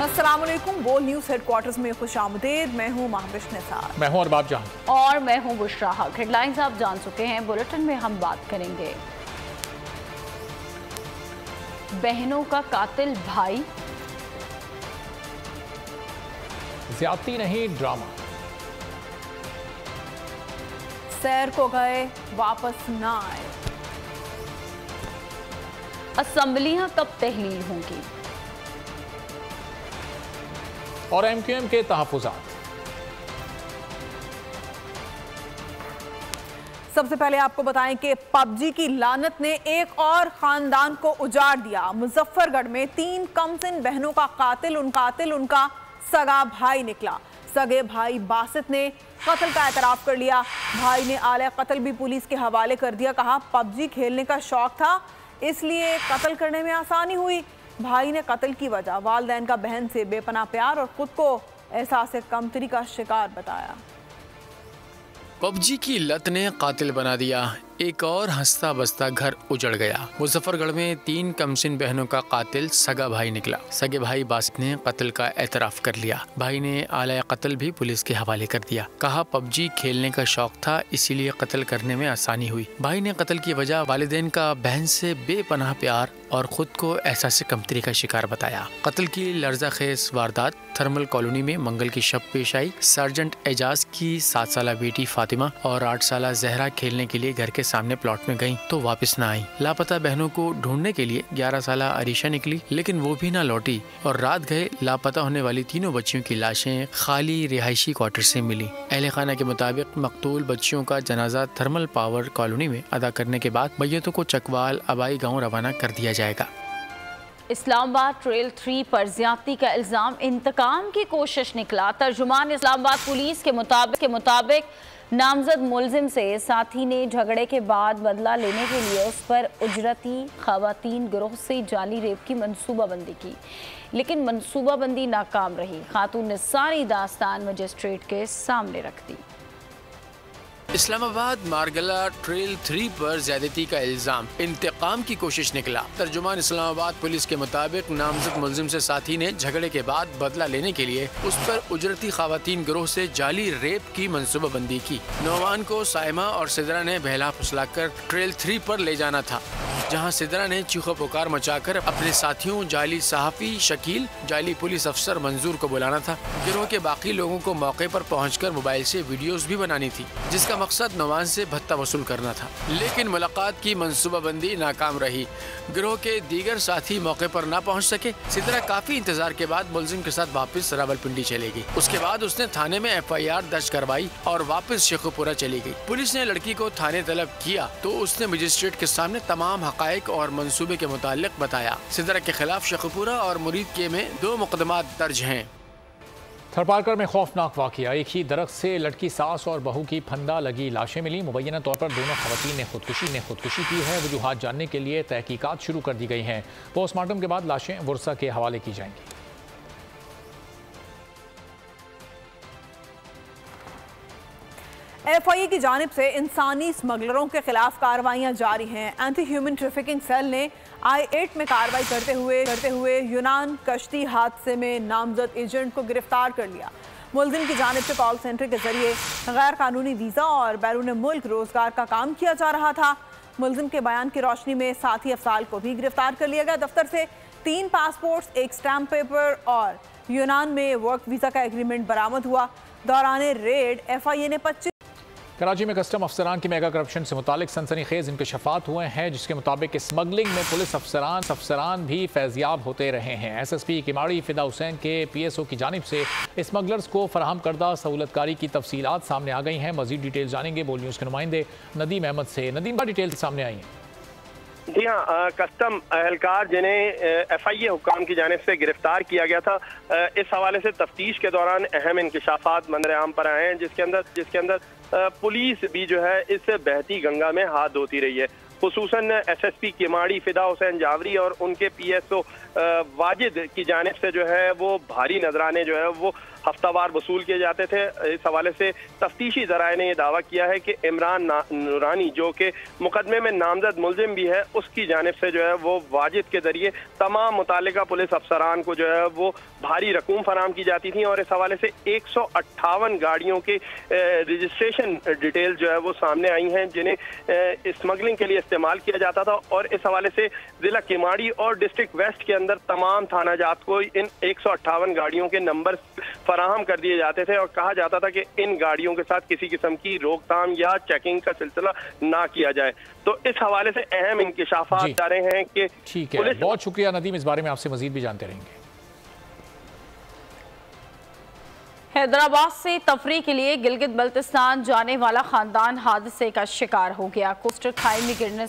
अस्सलाम वालेकुम। बोल न्यूज़ हेडक्वार्टर्स में खुशामदीद। मैं हूँ महविश निसार। मैं हूँ अरबाब जहां और मैं हूँ बुशरा हक। हेडलाइंस आप जान चुके हैं, बुलेटिन में हम बात करेंगे बहनों का कातिल भाई, ज्यादती नहीं ड्रामा, सैर को गए वापस ना आए, असेंबलियां कब तहलील होंगी और एमक्यूएम के तहफुजात। सबसे पहले आपको बताएं कि पबजी की लानत ने एक और खानदान को उजाड़ दिया। मुजफ्फरगढ़ में 3 कमसिन बहनों का कातिल उनका सगा भाई निकला। सगे भाई बासित ने कत्ल का एतराफ कर लिया। भाई ने आले कत्ल भी पुलिस के हवाले कर दिया। कहा पबजी खेलने का शौक था, इसलिए कत्ल करने में आसानी हुई। भाई ने कत्ल की वजह वालिदैन का बहन से बेपनाह प्यार और खुद को एहसास कमतरी का शिकार बताया। पबजी की लत ने कातिल बना दिया, एक और हंसता बसता घर उजड़ गया। मुजफ्फरगढ़ में 3 कमसिन बहनों का कातिल सगा भाई निकला। सगे भाई बासित ने कत्ल का एतराफ कर लिया। भाई ने आला कत्ल भी पुलिस के हवाले कर दिया। कहा पबजी खेलने का शौक था, इसीलिए कत्ल करने में आसानी हुई। भाई ने कत्ल की वजह वालिदैन का बहन से बेपनाह प्यार और खुद को एहसास कमतरी का शिकार बताया। कत्ल की लर्ज़ाखेज़ वारदात थर्मल कॉलोनी में मंगल की शब पेश आई। सार्जेंट एजाज की 7 साला बेटी फातिमा और 8 साला जहरा खेलने के लिए घर के सामने प्लॉट में गईं तो वापस न आई। लापता बहनों को ढूंढने के लिए 11 साला अरीशा निकली, लेकिन वो भी ना लौटी और रात गए लापता होने वाली तीनों बच्चियों की लाशें खाली रिहायशी क्वार्टर से मिली। अहले खाना के मुताबिक मकतूल बच्चियों का जनाजा थर्मल पावर कॉलोनी में अदा करने के बाद मैयतों को चकवाल अबाई गाँव रवाना कर दिया जाएगा। इस्लामाबाद ट्रेल 3 पर ज्यादती का इल्जाम इंतकाम की कोशिश निकला। तर्जुमान इस्लामाबाद पुलिस के मुताबिक नामजद मुलजिम से साथी ने झगड़े के बाद बदला लेने के लिए उस पर उजरती खवातीन गिरोह से जाली रेप की मंसूबाबंदी की, लेकिन मंसूबाबंदी नाकाम रही। खातून ने सारी दास्तान मजिस्ट्रेट के सामने रख दी। इस्लामाबाद मारगला ट्रेल 3 पर ज्यादती का इल्जाम इंतकाम की कोशिश निकला। तर्जुमान इस्लामाबाद पुलिस के मुताबिक नामजद मुलजिम से साथी ने झगड़े के बाद बदला लेने के लिए उस पर उजरती खवातीन गिरोह से जाली रेप की मंसूबाबंदी की। नौवान को साइमा और सिदरा ने बहला फुसलाकर ट्रेल 3 पर ले जाना था, जहां सिदरा ने चीखो पुकार मचाकर अपने साथियों जाली सहाफी शकील, जाली पुलिस अफसर मंजूर को बुलाना था। गिरोह के बाकी लोगों को मौके पर पहुंचकर मोबाइल से वीडियोस भी बनानी थी, जिसका मकसद नौवान से भत्ता वसूल करना था, लेकिन मुलाकात की मंसूबाबंदी नाकाम रही। गिरोह के दीगर साथी मौके पर न पहुंच सके। सिदरा काफी इंतजार के बाद मुलजिम के साथ वापस रावलपिंडी चली गई। उसके बाद उसने थाने में FIR दर्ज करवाई और वापस शेखुपुरा चली गई। पुलिस ने लड़की को थाने तलब किया तो उसने मजिस्ट्रेट के सामने तमाम हकायक और मंसूबे के मुतालिक बताया। सिदरा के खिलाफ शेखुपुरा और मुरीद के में 2 मुकदमात दर्ज हैं। थरपारकर में खौफनाक वाक़या, एक ही दरख्त से लटकी सास और बहू की फंदा लगी लाशें मिली। मुबैना तौर पर दोनों खवातीन ने खुदकुशी की है। वजूहात जानने के लिए तहकीकात शुरू कर दी गई हैं। पोस्टमार्टम के बाद लाशें वर्सा के हवाले की जाएंगी। FIA की जानिब से इंसानी स्मगलरों के खिलाफ कार्रवाइयां जारी हैं। एंटी ह्यूमन ट्रैफिकिंग सेल ने I-8 में कार्रवाई करते हुए यूनान कश्ती हादसे में नामजद एजेंट को गिरफ्तार कर लिया। मुलजिम की जानिब से कॉल सेंटर के जरिए गैर कानूनी वीज़ा और बैरून मुल्क रोजगार का काम किया जा रहा था। मुलजिम के बयान की रोशनी में साथी अफसाल को भी गिरफ्तार कर लिया गया। दफ्तर से 3 पासपोर्ट्स, 1 स्टैम्प पेपर और यूनान में वर्क वीज़ा का एग्रीमेंट बरामद हुआ। दौरान रेड FIA ने 25 कराची में कस्टम अफसरान की मेगा करप्शन से मुतालिक सनसनीखेज इंकशाफात हुए हैं, जिसके मुताबिक स्मगलिंग में पुलिस अफसरान भी फैजियाब होते रहे हैं। SSP किमाड़ी फिदा हुसैन के PSO की जानिब से स्मगलर्स को फराहम करदा सहूलतकारी की तफसीलात सामने आ गई हैं। मजीद डिटेल जानेंगे बोल न्यूज़ के नुमाइंदे नदीम अहमद से। नदीम, क्या डिटेल सामने आई हैं? जी हाँ, कस्टम अहलकार जिन्हें FIA हुकाम की जानिब से गिरफ्तार किया गया था, इस हवाले से तफ्तीश के दौरान अहम इंकशाफात मंजर आम पर आए हैं, जिसके अंदर पुलिस भी जो है इस बहती गंगा में हाथ धोती रही है। खुसूसन SSP किमाड़ी फिदा हुसैन जावरी और उनके PSO वाजिद की जानिब से जो है वो भारी नजराने जो है वो हफ्तावार वसूल किए जाते थे। इस हवाले से तफ्तीशी ज़राए ने यह दावा किया है कि इमरान नूरानी जो कि मुकदमे में नामजद मुलजिम भी है, उसकी जानिब से जो है वो वाजिद के जरिए तमाम मुतालिका पुलिस अफसरान को जो है वो भारी रकूम फराम की जाती थी और इस हवाले से 158 गाड़ियों के रजिस्ट्रेशन डिटेल जो है वो सामने आई हैं जिन्हें स्मगलिंग के लिए इस्तेमाल किया जाता था। और इस हवाले से ज़िला किमाड़ी और डिस्ट्रिक्ट वेस्ट के अंदर तमाम थाना जात को इन 158 गाड़ियों के नंबर फराहम कर दिए जाते थे और कहा जाता था कि इन गाड़ियों के साथ किसी किस्म की रोकथाम या चेकिंग का सिलसिला ना किया जाए। तो इस हवाले से अहम इंकिशाफात जा रहे हैं कि ठीक है, बहुत शुक्रिया नदीम, इस बारे में आपसे मजीद भी जानते रहेंगे। हैदराबाद से तफरीह के लिए गिलगित बल्तिस्तान जाने वाला खानदान हादसे का शिकार हो गया। कोस्टर खाई में गिरने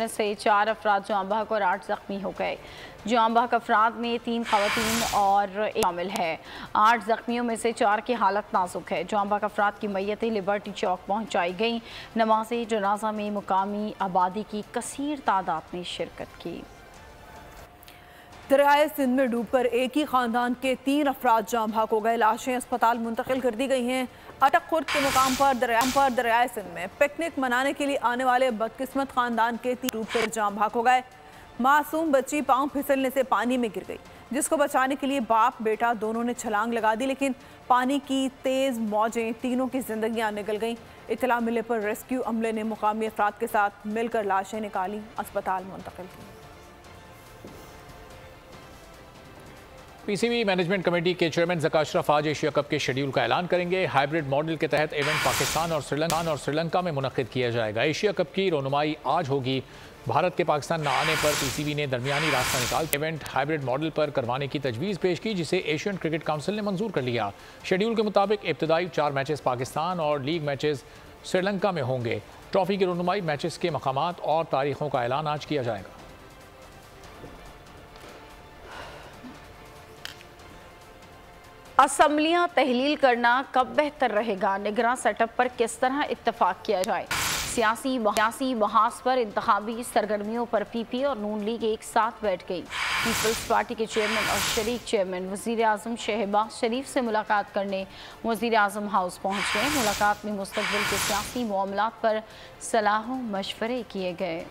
से 4 अफराद जाँ बहक और 8 जख्मी हो गए। जाँ बहक अफराद में 3 खवातीन और 1 शामिल है। 8 जख्मियों में से 4 की हालत नाजुक है। जाँ बहक अफराद की मैयतें लिबर्टी चौक पहुँचाई गई। नमाज जनाजा में मुकामी आबादी की कसीर तादाद ने शिरकत की। दरियाए सिंध में डूबकर एक ही खानदान के 3 अफराद जाँ बहक हो गए। लाशें अस्पताल मुंतकिल कर दी गई हैं। अटक खुर्द के मुकाम पर दरियाए सिंध में पिकनिक मनाने के लिए आने वाले बदकिस्मत खानदान के 3 डूबकर जाँ बहक हो गए। मासूम बच्ची पांव फिसलने से पानी में गिर गई, जिसको बचाने के लिए बाप बेटा दोनों ने छलांग लगा दी, लेकिन पानी की तेज मौजें तीनों की जिंदगियां निकल गईं। इतला मिलने पर रेस्क्यू अमले ने मुकामी अफराद के साथ मिलकर लाशें निकाली, अस्पताल मुंतकिल की। PCB मैनेजमेंट कमेटी के चेयरमैन ज़का अशरफ आज एशिया कप के शेड्यूल का ऐलान करेंगे। हाइब्रिड मॉडल के तहत इवेंट पाकिस्तान और श्रीलंका में मुनक्किद किया जाएगा। एशिया कप की रोनुमाई आज होगी। भारत के पाकिस्तान न आने पर PCB ने दरमियानी रास्ता निकाल इवेंट हाइब्रिड मॉडल पर करवाने की तजवीज़ पेश की, जिसे एशियन क्रिकेट काउंसिल ने मंजूर कर लिया। शेड्यूल के मुताबिक इब्तदाई 4 मैचेस पाकिस्तान और लीग मैचेस श्रीलंका में होंगे। ट्रॉफी की रोनुमाई, मैचेस के मकामात और तारीखों का ऐलान आज किया जाएगा। असम्बलियां तहलील करना कब बेहतर रहेगा, निगरान सेटअप पर किस तरह इत्तफाक किया जाए। सियासी बहास पर इंतखाबी सरगर्मियों पर PP और नून लीग एक साथ बैठ गई। पीपल्स पार्टी के चेयरमैन और शरीक चेयरमैन वज़ीर आज़म शहबाज शरीफ से मुलाकात करने वज़ीर आज़म हाउस पहुँच गए। मुलाकात में मुस्तक़बिल के सियासी मामलात पर सलाह मशवरे किए गए।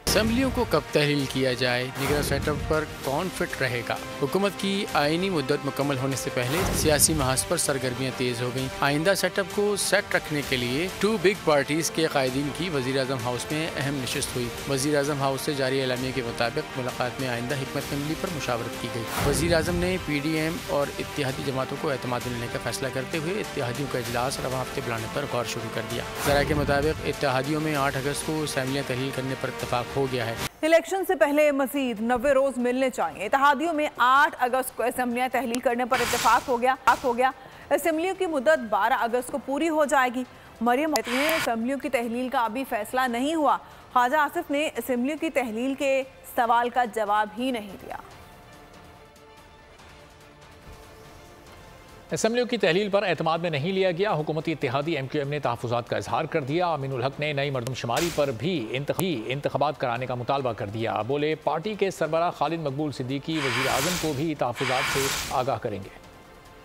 असम्बलियों को कब तहलील किया जाए, निगरान सेटअप पर कौन फिट रहेगा। हुकूमत की आईनी मुद्दत मुकम्मल होने से पहले सियासी महाज पर सरगर्मियाँ तेज हो गईं। आइंदा सेटअप को सेट रखने के लिए 2 बिग पार्टीज के कायदीन की वज़ीर आज़म हाउस में अहम नशिस्त हुई। वज़ीर आज़म हाउस से जारी एलामिया के मुताबिक मुलाकात में आइंदा हिकमत अमली पर मुशावरत की गई। वज़ीर आज़म ने PDM और इत्तेहादी जमातों को एतमाद मिलने का फैसला करते हुए इत्तेहादियों का इजलास रवा हफ्ते बुलाने पर गौर शुरू कर दिया। ज़रा के मुताबिक इत्तेहादियों में 8 अगस्त को असम्बलियाँ तहलील करने पर इत्तफाक हो गया है। इलेक्शन से पहले मजीद 90 रोज मिलने चाहिए। इत्तेहादियों में 8 अगस्त को असम्बलियाँ तहलील करने पर इत्तेफाक हो गया। असम्बलियों की मुद्दत 12 अगस्त को पूरी हो जाएगी। मरियम कहती हैं असम्बलियों की तहलील का अभी फैसला नहीं हुआ। ख्वाजा आसिफ ने असम्बलियों की तहलील के सवाल का जवाब ही नहीं दिया। असम्बलियों की तहलील पर एतमाद में नहीं लिया गया। हुकूमती इत्तेहादी MQM ने तहफ़्फ़ुज़ात का इजहार कर दिया। अमीनुल हक ने नई मरदमशुमारी पर भी इंतख़ाबात कराने का मुतालबा कर दिया। बोले पार्टी के सरबराह खालिद मकबूल सिद्दीकी वज़ीर आज़म को भी तहफ़्फ़ुज़ात से आगाह करेंगे।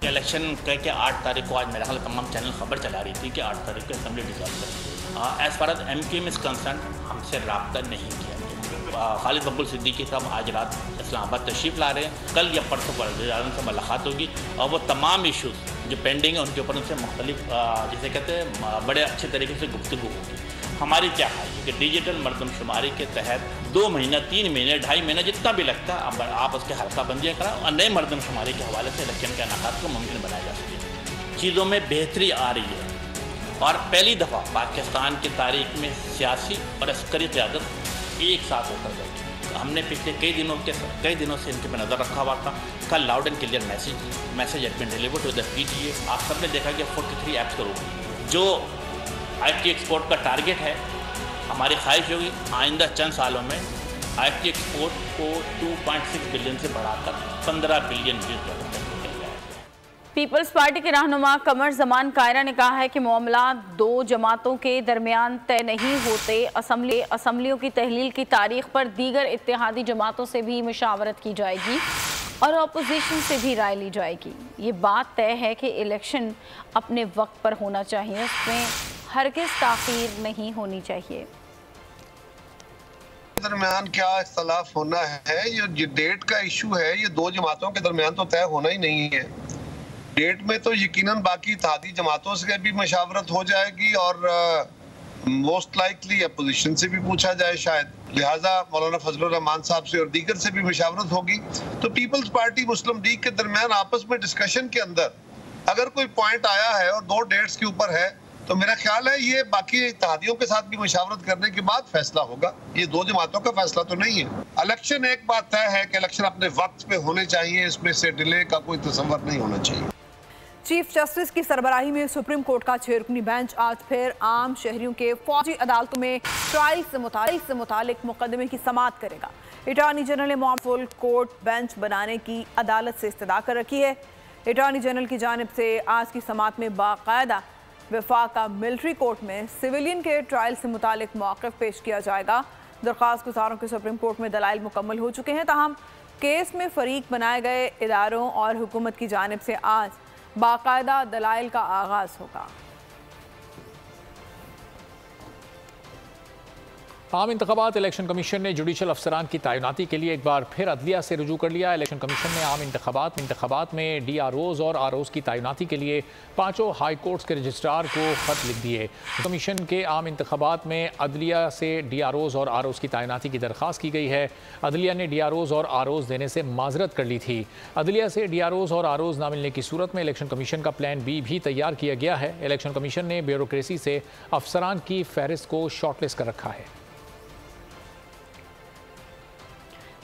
इलेक्शन के 8 तारीख को आज मेरा ख्याल तमाम चैनल खबर चला रही थी कि 8 तारीख को असम्बली डिसॉल्व करेंगे। As far as MQM is concern हमसे रब्ता नहीं किया गया। खालिद मकबूल सिद्दीकी साहब आज रात इस्लामाबाद तशरीफ़ ला रहे हैं। कल या परसों वज़ीर आज़म से मुलाकात होगी और वो तमाम इशूज़ जो पेंडिंग है उनके ऊपर उनसे मुख्तलिफ जिसे कहते हैं बड़े अच्छे तरीके से गुफ्तगू होगी। हमारी क्या है कि डिजिटल मरदमशुमारी के तहत 2 महीना 3 महीने 2.5 महीना जितना भी लगता है अब आप उसके हल्का बंदियाँ कराएं और नए मरदमशुमारी के हवाले से इलेक्शन के इनेकाद को मुमकिन बनाया जा सके। चीज़ों में बेहतरी आ रही है और पहली दफ़ा पाकिस्तान की तारीख में सियासी और अस्करी क़यादत एक साथ होकर गई। हमने पिछले कई दिनों से इनके पर नज़र रखा हुआ था। कल loud and clear message had been delivered to the PTA। आप सब ने देखा कि 43 ऐप्स करोड़ जो IT एक्सपोर्ट का टारगेट है। हमारी ख्वाहिश होगी आइंदा चंद सालों में IT एक्सपोर्ट को 2.6 बिलियन से बढ़ाकर 15 बिलियन $। पीपल्स पार्टी के रहनुमा कमर जमान कायरा ने कहा है कि मामला दो जमातों के दरमियान तय नहीं होते। असम्बलियों की तहलील की तारीख पर दीगर इत्तेहादी जमातों से भी मुशावरत की जाएगी और अपोजिशन से भी राय ली जाएगी। ये बात तय है कि इलेक्शन अपने वक्त पर होना चाहिए, उसमें हरगिज़ ताख़ीर नहीं होनी चाहिए। दरमियान क्या इख्तलाफ होना है, ये डेट का इशू है, ये दो जमातों के दरमियान तो तय होना ही नहीं है। डेट में तो यकीनन बाकी इत्तेहादी जमातों से भी मशावरत हो जाएगी और मोस्ट लाइकली अपोजिशन से भी पूछा जाए शायद, लिहाजा मौलाना फजलुर रहमान साहब से और दीगर से भी मशावरत होगी। तो पीपल्स पार्टी मुस्लिम लीग के दरमियान आपस में डिस्कशन के अंदर अगर कोई पॉइंट आया है और दो डेट्स के ऊपर है तो मेरा ख्याल है ये बाकी इत्तेहादियों के साथ भी मशावरत करने के बाद फैसला होगा। ये दो जमातों का फैसला तो नहीं है। इलेक्शन एक बात तय है कि इलेक्शन अपने वक्त पे होने चाहिए, इसमें से डिले का कोई तसव्वुर नहीं होना चाहिए। चीफ जस्टिस की सरबराही में सुप्रीम कोर्ट का 6 रुकनी बेंच आज फिर आम शहरियों के फौजी अदालतों में ट्रायल से मुतालिक मुकदमे की समाअत करेगा। अटॉर्नी जनरल ने फुल कोर्ट बेंच बनाने की अदालत से इस्तदा कर रखी है। अटॉर्नी जनरल की जानिब से आज की समाअत में बाकायदा वफाका मिलिट्री कोर्ट में सिविलियन के ट्रायल से मुतालिक मौक़िफ़ पेश किया जाएगा। दरख्वास्त गुजारों के सुप्रीम कोर्ट में दलाइल मुकम्मल हो चुके हैं, ताहम केस में फरीक बनाए गए इदारों और हुकूमत की जानिब से आज बाकायदा दलाइल का आगाज होगा। आम इंतखाबात इलेक्शन कमीशन ने जुडिशल अफसरान की तैनाती के लिए एक बार फिर अदलिया से रुजू कर लिया। इलेक्शन कमीशन ने आम इंतखाबात में DROs और ROs की तैनाती के लिए 5 हाई कोर्ट्स के रजिस्ट्रार को ख़त लिख दिए। कमीशन के आम इंतखाबात में अदलिया से DROs और ROs की तैनाती की दरख्वास्त की गई है। अदलिया ने DROs और ROs देने से माजरत कर ली थी। अदलिया से DROs और ROs ना मिलने की सूरत में इलेक्शन कमीशन का प्लान B भी तैयार किया गया है। इलेक्शन कमीशन ने ब्यूरोक्रेसी से अफसरान की फहरिस्त को शॉर्टलिस्ट कर रखा है।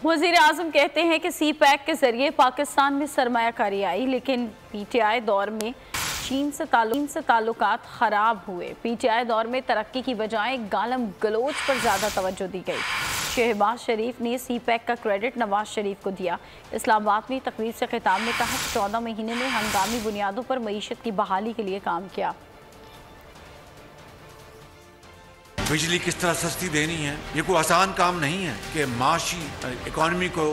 वज़ीर आज़म कहते हैं कि CPAC के ज़रिए पाकिस्तान में सरमायाकारी आई, लेकिन PTI दौर में चीन से ताल्लुकात ख़राब हुए। PTI दौर में तरक्की की बजाय गालम गलोच पर ज़्यादा तवज्जो दी गई। शहबाज शरीफ ने CPAC का क्रेडिट नवाज शरीफ को दिया। इस्लामाबाद में तकरीर से खिताब में कहा कि 14 महीने में हंगामी बुनियादों पर मईशत की बहाली के लिए काम किया। बिजली किस तरह सस्ती देनी है, ये कोई आसान काम नहीं है कि माशी इकॉनमी को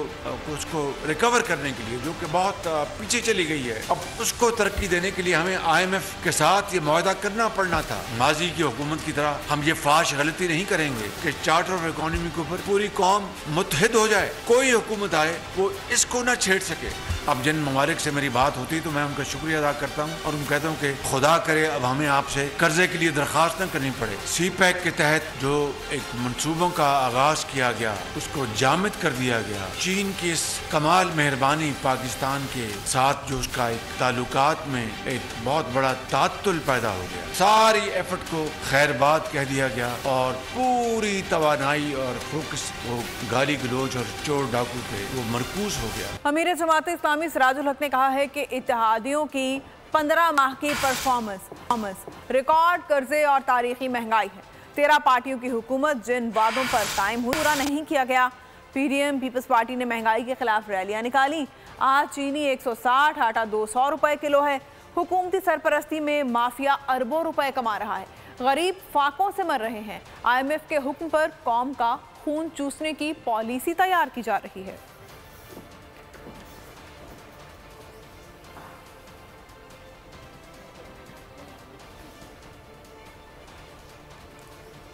उसको रिकवर करने के लिए जो कि बहुत पीछे चली गई है, अब उसको तरक्की देने के लिए हमें IMF के साथ ये मुआहदा करना पड़ना था। माजी की हुकूमत की तरह हम ये फाश गलती नहीं करेंगे कि चार्टर ऑफ इकॉनमी के ऊपर पूरी कौम मुत्तहिद हो जाए, कोई हुकूमत आए वो इसको ना छेड़ सके। अब जिन ममालिक से मेरी बात होती तो मैं उनका शुक्रिया अदा करता हूँ और उनको कहता हूँ कि खुदा करे अब हमें आपसे कर्जे के लिए दरख्वास्त न करनी पड़े। CPAC के तहत जो एक मंसूबों का आगाज किया गया उसको जामिद कर दिया गया। चीन की इस कमाल मेहरबानी पाकिस्तान के साथ जो उसका एक ताल्लुकात में एक बहुत बड़ा तातुल पैदा हो गया, सारी एफर्ट को खैरबाद कह दिया गया और पूरी तवानाई और फोकस वो गाली गलोच और चोर डाकू पे वो मरकूज हो गया। अमीर जमात इस्लामी सिराजुल हक ने कहा है कि इत्तेहादियों की 15 माह की परफॉर्मेंस रिकॉर्ड कर्जे और तारीखी महंगाई है। 13 पार्टियों की हुकूमत जिन वादों पर कायम हुई पूरा नहीं किया गया। PDM पीपल्स पार्टी ने महंगाई के खिलाफ रैलियां निकाली। आज चीनी 160, आटा 200 रुपए किलो है। हुकूमती सरपरस्ती में माफिया अरबों रुपए कमा रहा है। गरीब फाकों से मर रहे हैं। IMF के हुक्म पर कौम का खून चूसने की पॉलिसी तैयार की जा रही है।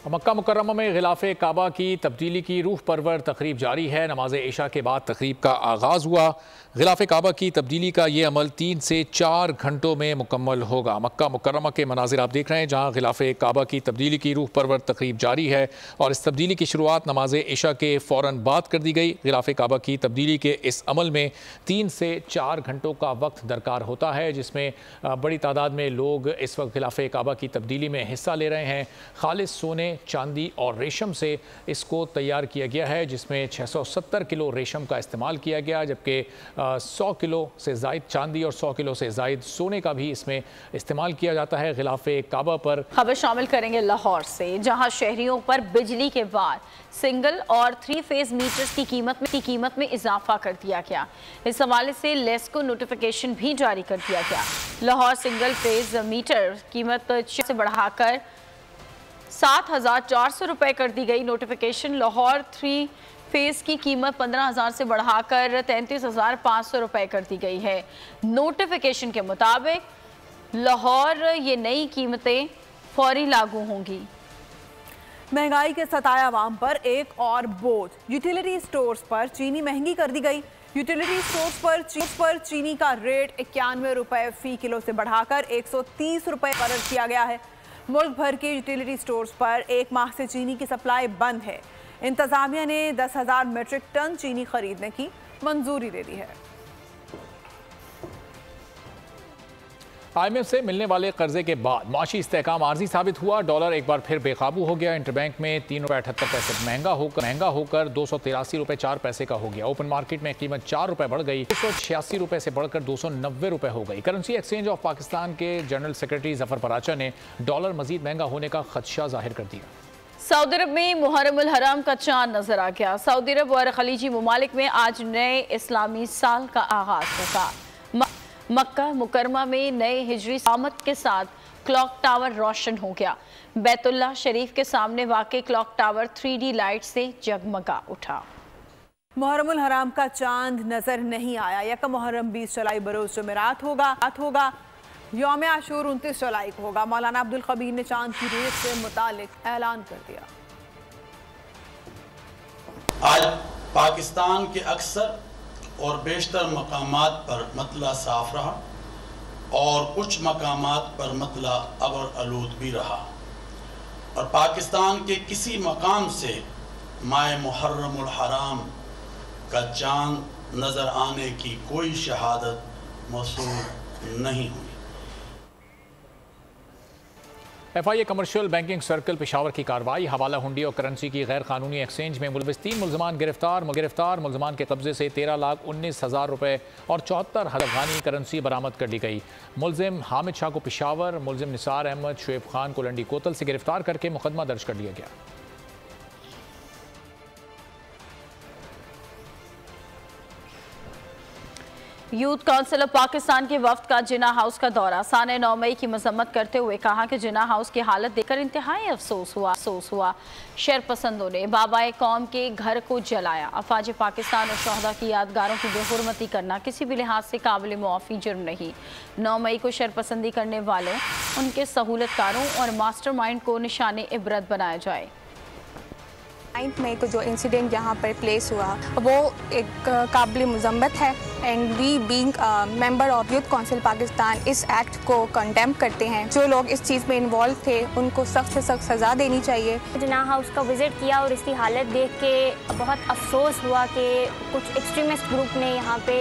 मक्का मुकर्रमा में गिलाफ़े काबा की तब्दीली की रूह परवर तकरीब जारी है। नमाज इशा के बाद तकरीब का आगाज़ हुआ। गिलाफ़े काबा की तब्दीली का ये अमल 3 से 4 घंटों में मुकम्मल होगा। मक्का मुकर्रमा के मनाजिर आप देख रहे हैं जहाँ गिलाफ़े काबा की तब्दीली की रूह परवर तकरीब जारी है और इस तब्दीली की शुरुआत नमाज इशा के फ़ौरन बाद कर दी गई। गिलाफ़े काबा की तब्दीली के इस अमल में 3 से 4 घंटों का वक्त दरकार होता है, जिसमें बड़ी तादाद में लोग इस वक्त गिलाफ़े काबा की तब्दीली में हिस्सा ले रहे हैं। खालिस सोने, चांदी और रेशम से इसको तैयार किया गया है, जिसमें 670 किलो रेशम का इस्तेमाल किया गया, जबकि 100 किलो से ज़ायद चांदी और 100 किलो से ज़ायद सोने का भी इसमें इस्तेमाल किया जाता है। गिलाफे काबा पर खबर शामिल करेंगे लाहौर से, जहां शहरियों पर बिजली के बाद सिंगल और 3 फेज मीटर्स की कीमत में इजाफा कर दिया गया। इस हवाले से लेस को नोटिफिकेशन भी जारी कर दिया गया। लाहौर सिंगल फेज मीटर कीमत से बढ़ाकर 7,400 रुपए कर दी गई। नोटिफिकेशन लाहौर 3 फेज की कीमत 15,000 से बढ़ाकर 33,500 रुपए कर दी गई है। नोटिफिकेशन के मुताबिक लाहौर ये नई कीमतें फौरी लागू होंगी। महंगाई के सताए अवाम पर एक और बोझ, यूटिलिटी स्टोर्स पर चीनी महंगी कर दी गई। यूटिलिटी स्टोर्स पर चीनी का रेट 91 रुपए फी किलो से बढ़ाकर 130 रुपए मुकर्रर किया गया है। मुल्क भर के यूटिलिटी स्टोर्स पर एक माह से चीनी की सप्लाई बंद है। इंतजामिया ने 10,000 मीट्रिक टन चीनी खरीदने की मंजूरी दे दी है। IMF से मिलने वाले कर्जे के बाद माशी इस्तेहकाम आर्जी साबित हुआ। डॉलर एक बार फिर बेकाबू हो गया। इंटरबैंक में 3 रुपये 78 पैसे महंगा होकर 283 रुपये 4 पैसे का हो गया। ओपन मार्केट में कीमत 4 रुपये बढ़ गई, 286 रुपये से बढ़कर 290 रुपये हो गई। करेंसी एक्सचेंज ऑफ पाकिस्तान के जनरल सेक्रेटरी जफर पराचा ने डॉलर मजीद महंगा होने का खदशा जाहिर कर दिया। सऊदी अरब में मुहर्रम उल हराम का चांद नजर आ गया। सऊदी अरब और खलीजी ममालिक में आज नए इस्लामी साल का आगाज होगा। मक्का मुकरमा में नए हिजरी आमद के साथ क्लॉक टावर रोशन हो गया। बैतुल्लाह शरीफ के सामने वाक़े क्लॉक टावर 3D लाइट से जगमगा उठा। मुहर्रम उल हराम का चांद नजर नहीं आया। यकम मुहर्रम 20 जुलाई बरोज जुमेरात होगा। यौम आशूर 29 जुलाई को होगा। मौलाना अब्दुल खबीर ने चांद की रेत से मुतालिक ऐलान कर दिया। आज पाकिस्तान के अक्सर और बेशतर मकामात पर मतला साफ रहा और कुछ मकामात पर मतला अबर आलूद भी रहा और पाकिस्तान के किसी मकाम से माह मुहर्रम उल हराम का चांद नज़र आने की कोई शहादत मौसूल नहीं हुई। FIA commercial banking circle Peshawar की कार्रवाई, हवाला हुंडी और करेंसी की गैर कानूनी एक्सचेंज में मुलविस 3 मुलजमान गिरफ्तार। मुलजमान के कब्जे से 13,19,000 रुपये और 74 अफगानी करेंसी बरामद कर ली गई। मुलजिम हामिद शाह को पेशावर, मुलजिम निसार अहमद शुएब खान को लंडी कोतल से गिरफ्तार करके मुकदमा दर्ज कर लिया गया। यूथ काउंसिल ऑफ पाकिस्तान के वफ्द का जिना हाउस का दौरा। साने 9 मई की मजम्मत करते हुए कहा कि जिना हाउस की हालत देखकर इंतहाई अफसोस हुआ। शरपसंदों ने बाबाए कौम के घर को जलाया। अफवाज पाकिस्तान और शहदा की यादगारों की बेहुरमती करना किसी भी लिहाज से काबिल मुआफ़ी जुर्म नहीं। 9 मई को शरपसंदी करने वालों, उनके सहूलतकारों और मास्टरमाइंड को निशाने इबरत बनाया जाए। 9 मई को जो इंसिडेंट यहाँ पर प्लेस हुआ वो एक काबिल मजम्मत है and we being member of Youth Council Pakistan इस एक्ट को कंडेम करते हैं। जो लोग इस चीज़ में इन्वॉल्व थे उनको सख्त से सख्त सज़ा देनी चाहिए। जिना हाउस का विज़िट किया और इसकी हालत देख के बहुत अफसोस हुआ कि कुछ एक्सट्रीमिस्ट ग्रुप ने यहाँ पे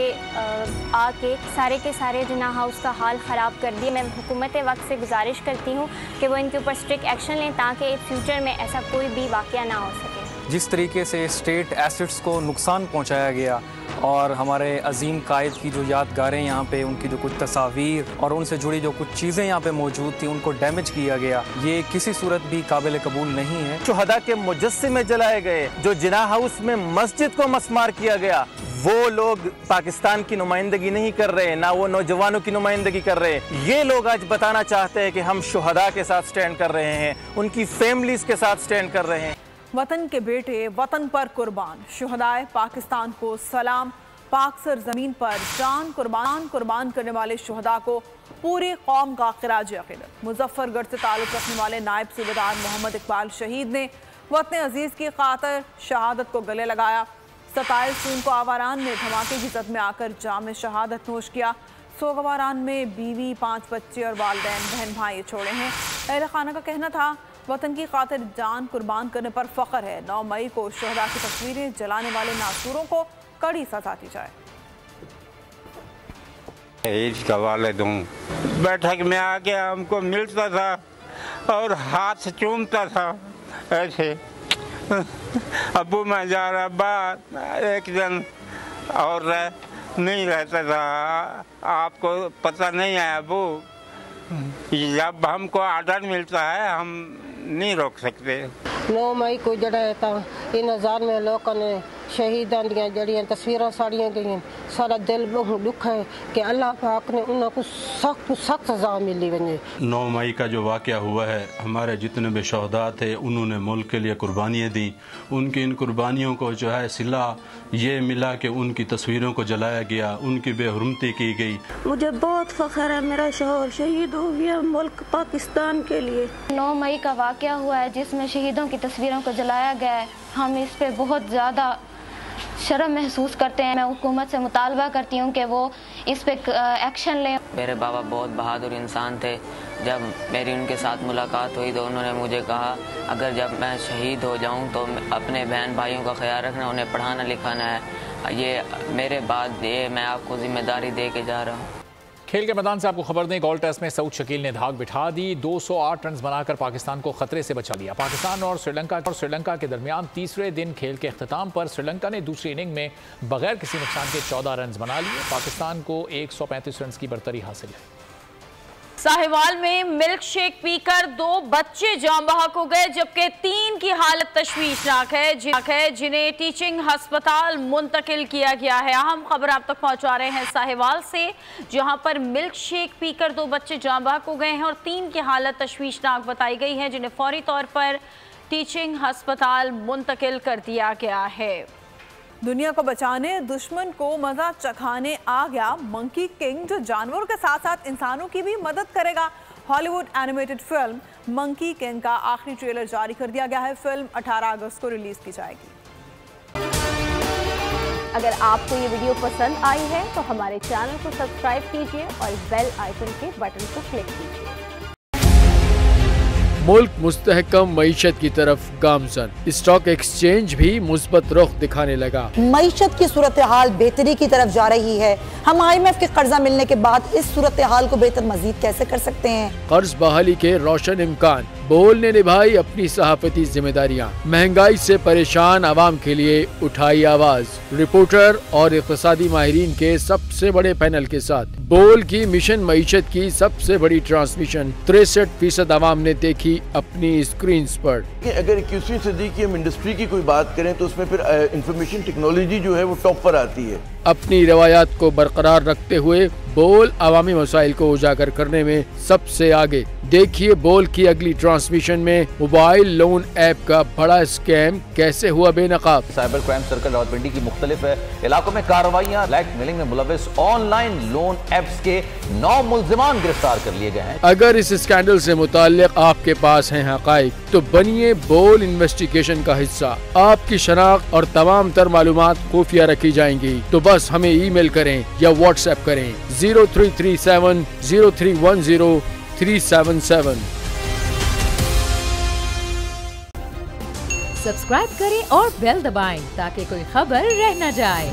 आके सारे के सारे जिना हाउस का हाल ख़राब कर दिया। मैं हुकूमत वक्त से गुजारिश करती हूँ कि वो इनके ऊपर स्ट्रिक्ट एक्शन लें ताकि फ्यूचर में ऐसा कोई भी वाक़या ना हो सके। जिस तरीके से स्टेट एसेट्स को नुकसान पहुंचाया गया और हमारे अजीम कायद की जो यादगारें यहाँ पे, उनकी जो कुछ तस्वीर और उनसे जुड़ी जो कुछ चीज़ें यहाँ पे मौजूद थी, उनको डैमेज किया गया, ये किसी सूरत भी काबिल कबूल नहीं है। शुहदा के मुजस्सिमे जलाए गए, जो जिना हाउस में मस्जिद को मस्मार किया गया, वो लोग पाकिस्तान की नुमाइंदगी नहीं कर रहे, ना वो नौजवानों की नुमाइंदगी कर रहे। ये लोग आज बताना चाहते हैं कि हम शुहदा के साथ स्टैंड कर रहे हैं, उनकी फैमिलीज के साथ स्टैंड कर रहे हैं। वतन के बेटे वतन पर कुर्बान, शुहदाए पाकिस्तान को सलाम। पाक सर ज़मीन पर जान कुर्बान करने वाले शुहदा को पूरी कौम का खिराज अक़ीदत। मुजफ्फरगढ़ से ताल्लुक़ रखने वाले नायब सूबेदार मोहम्मद इकबाल शहीद ने वतन अजीज़ की खातिर शहादत को गले लगाया। 27 जून को आवारान में धमाके की जद में आकर जाम शहादत नोश किया। सोगवारान में बीवी, 5 बच्चे और वालिदैन बहन भाई छोड़े हैं। अहले खाना का कहना था वतन की खातिर जान कुर्बान करने पर फ़ख्र है। 9 मई को शहदा की तस्वीरें जलाने वाले नासूरों को कड़ी सजा दी जाए। ईद का वालिद हूँ। बैठक में आके हमको मिलता था और हाथ चूमता था, ऐसे अबू मैं जा रहा बात एक दिन और नहीं रहता था, आपको पता नहीं है अबू, जब हमको आर्डर मिलता है हम नहीं रोक सकते। 9 मई को जड़ा था इन हजार में लोगों ने शहीदां दियां जड़ियां तस्वीरां साड़ियां गई, सारा दिल बहुत दुख है कि अल्लाह पाक ने उनको सख्त सजा मिली वने। 9 मई का जो वाक़या हुआ है, हमारे जितने भी शहदा थे उन्होंने मुल्क के लिए कुर्बानियाँ दी, उनकी इन कुर्बानियों को जो है सिला ये मिला कि उनकी तस्वीरों को जलाया गया, उनकी बेहुरमती की गई। मुझे बहुत फ़ख्र है, मेरा शौहर शहीद हो गया मुल्क पाकिस्तान के लिए। 9 मई का वाक़या हुआ है जिसमें शहीदों की तस्वीरों को जलाया गया है, हम इस पे बहुत ज़्यादा शर्म महसूस करते हैं। मैं हुकूमत से मुतालबा करती हूँ कि वो इस पे एक्शन लें। मेरे बाबा बहुत बहादुर इंसान थे, जब मेरी उनके साथ मुलाकात हुई तो उन्होंने मुझे कहा अगर जब मैं शहीद हो जाऊँ तो अपने बहन भाइयों का ख्याल रखना, उन्हें पढ़ाना लिखाना है, ये मेरे बाद ये मैं आपको जिम्मेदारी दे के जा रहा हूँ। खेल के मैदान से आपको खबर दें, गोल्ड टेस्ट में सऊद शकील ने धाक बिठा दी, 208 रन बनाकर पाकिस्तान को खतरे से बचा लिया। पाकिस्तान और श्रीलंका के दरमियान तीसरे दिन खेल के अख्ताम पर श्रीलंका ने दूसरी इनिंग में बगैर किसी नुकसान के 14 रन बना लिए। पाकिस्तान को 135 रन की बरतरी हासिल है। साहिवाल में मिल्क शेक पीकर 2 बच्चे जाँ बहक हो गए, जबकि 3 की हालत तशवीशनाक है, जिन्हें टीचिंग हस्पताल मुंतकिल किया गया है। अहम खबर आप तक पहुंचा रहे हैं साहिवाल से, जहां पर मिल्क शेक पीकर 2 बच्चे जाँ बहक हो गए हैं और 3 की हालत तशवीशनाक बताई गई है, जिन्हें फौरी तौर पर टीचिंग हस्पताल मुंतकिल कर दिया गया है। दुनिया को बचाने दुश्मन को मजा चखाने आ गया मंकी किंग, जो जानवरों के साथ साथ इंसानों की भी मदद करेगा। Hollywood animated film monkey king का आखिरी ट्रेलर जारी कर दिया गया है। फिल्म 18 अगस्त को रिलीज की जाएगी। अगर आपको ये वीडियो पसंद आई है तो हमारे चैनल को सब्सक्राइब कीजिए और बेल आइकन के बटन को क्लिक कीजिए। मुल्क मुस्तहकम मईशत की तरफ गामजन, स्टॉक एक्सचेंज भी मुस्बत रुख दिखाने लगा। मईशत की सूरत हाल बेहतरी की तरफ जा रही है। हम IMF के कर्जा मिलने के बाद इस सूरत हाल को बेहतर मजीद कैसे कर सकते हैं? कर्ज बहाली के रोशन इम्कान, बोल ने निभाई अपनी सहाफती जिम्मेदारियाँ, महंगाई से परेशान आवाम के लिए उठाई आवाज। रिपोर्टर और इक़्तिसादी माहिरीन के सबसे बड़े पैनल के साथ बोल की मिशन मईशत की सबसे बड़ी ट्रांसमिशन 63% आवाम ने देखी अपनी स्क्रीन पर। अगर 21वीं सदी की हम इंडस्ट्री की कोई बात करें तो उसमें फिर इंफॉर्मेशन टेक्नोलॉजी जो है वो टॉप पर आती है। अपनी रवायात को बरकरार रखते हुए बोल अवामी मसाइल को उजागर करने में सबसे आगे। देखिए बोल की अगली ट्रांसमिशन में मोबाइल लोन ऐप का बड़ा स्कैम कैसे हुआ बेनकाब। साइबर क्राइम सर्कल रावलपिंडी की मुख्तलिफ इलाकों में कार्रवाइयाँ, ब्लैकमेलिंग में मुलविस ऑनलाइन लोन ऐप्स के 9 मुल्जिमान गिरफ्तार कर लिए गए हैं। अगर इस स्कैंडल से मुताल्लिक आपके पास हैं हक़ाइक़ तो बनिए बोल इन्वेस्टिगेशन का हिस्सा। आपकी शनाख्त और तमाम तर मालूमात खुफिया रखी जाएंगी, तो बस हमें ईमेल करें या व्हाट्सएप करें 0337 0310 377। सब्सक्राइब करें और बेल दबाएं ताकि कोई खबर रह न जाए।